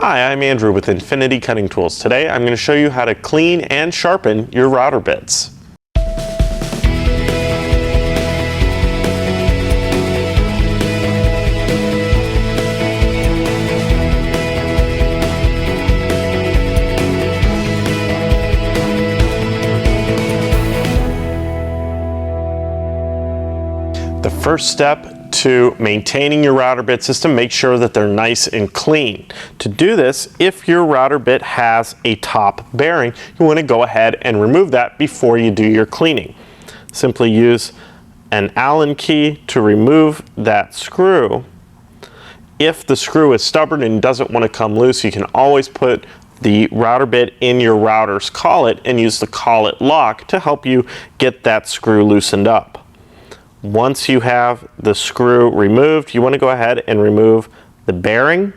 Hi, I'm Andrew with Infinity Cutting Tools. Today I'm going to show you how to clean and sharpen your router bits. The first step to maintaining your router bits is to make sure that they're nice and clean. To do this, if your router bit has a top bearing, you want to go ahead and remove that before you do your cleaning. Simply use an Allen key to remove that screw. If the screw is stubborn and doesn't want to come loose, you can always put the router bit in your router's collet and use the collet lock to help you get that screw loosened up. Once you have the screw removed, you want to go ahead and remove the bearing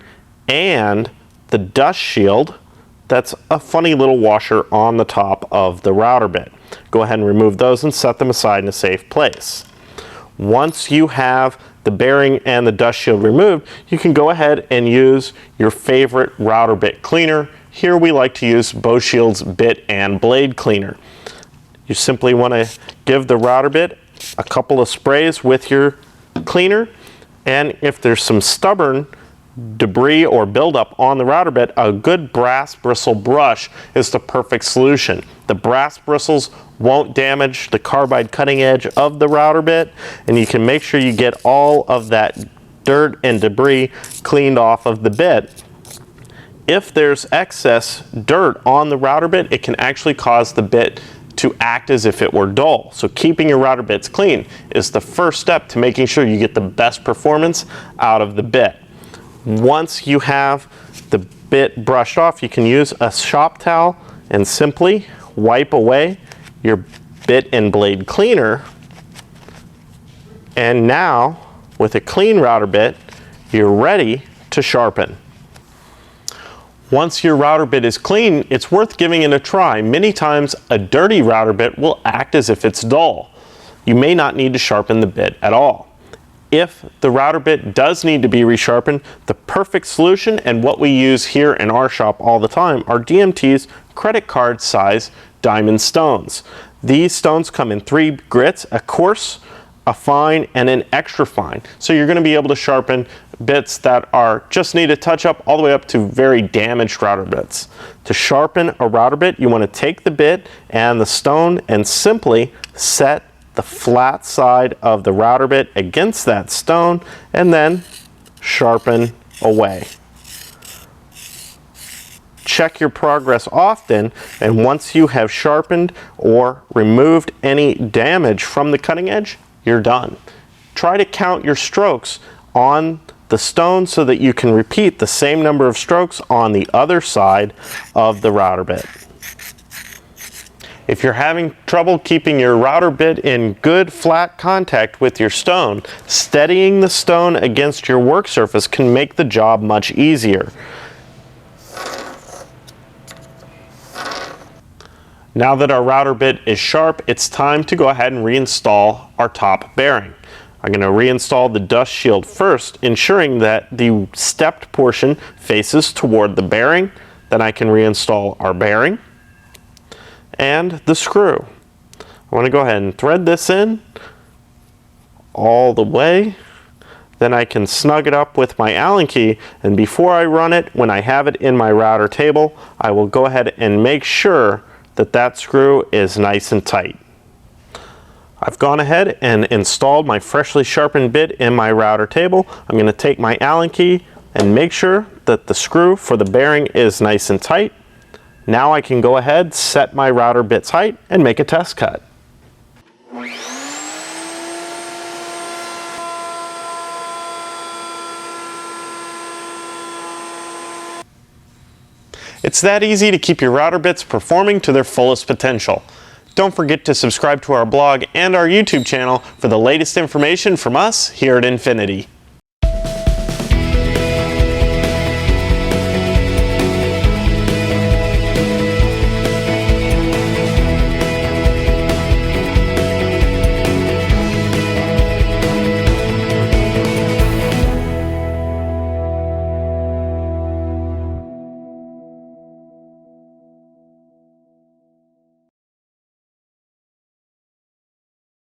and the dust shield. That's a funny little washer on the top of the router bit. Go ahead and remove those and set them aside in a safe place. Once you have the bearing and the dust shield removed, you can go ahead and use your favorite router bit cleaner. Here we like to use Boschild's Bit and Blade Cleaner. You simply want to give the router bit a couple of sprays with your cleaner, and if there's some stubborn debris or buildup on the router bit, a good brass bristle brush is the perfect solution. The brass bristles won't damage the carbide cutting edge of the router bit, and you can make sure you get all of that dirt and debris cleaned off of the bit. If there's excess dirt on the router bit, it can actually cause the bit to act as if it were dull. So keeping your router bits clean is the first step to making sure you get the best performance out of the bit. Once you have the bit brushed off, you can use a shop towel and simply wipe away your bit and blade cleaner. And now, with a clean router bit, you're ready to sharpen. Once your router bit is clean, it's worth giving it a try. Many times a dirty router bit will act as if it's dull. You may not need to sharpen the bit at all. If the router bit does need to be resharpened, the perfect solution, and what we use here in our shop all the time, are DMT's credit card size diamond stones. These stones come in 3 grits, a coarse, a fine, and an extra fine. So you're going to be able to sharpen bits that are just need a touch up all the way up to very damaged router bits. To sharpen a router bit, you want to take the bit and the stone and simply set the flat side of the router bit against that stone and then sharpen away. Check your progress often, and once you have sharpened or removed any damage from the cutting edge, you're done. Try to count your strokes on the stone so that you can repeat the same number of strokes on the other side of the router bit. If you're having trouble keeping your router bit in good flat contact with your stone, steadying the stone against your work surface can make the job much easier. Now that our router bit is sharp, it's time to go ahead and reinstall our top bearing. I'm going to reinstall the dust shield first, ensuring that the stepped portion faces toward the bearing. Then I can reinstall our bearing and the screw. I want to go ahead and thread this in all the way. Then I can snug it up with my Allen key, and before I run it, when I have it in my router table, I will go ahead and make sure that that screw is nice and tight. I've gone ahead and installed my freshly sharpened bit in my router table. I'm going to take my Allen key and make sure that the screw for the bearing is nice and tight. Now I can go ahead, set my router bit's height, and make a test cut. It's that easy to keep your router bits performing to their fullest potential. Don't forget to subscribe to our blog and our YouTube channel for the latest information from us here at Infinity.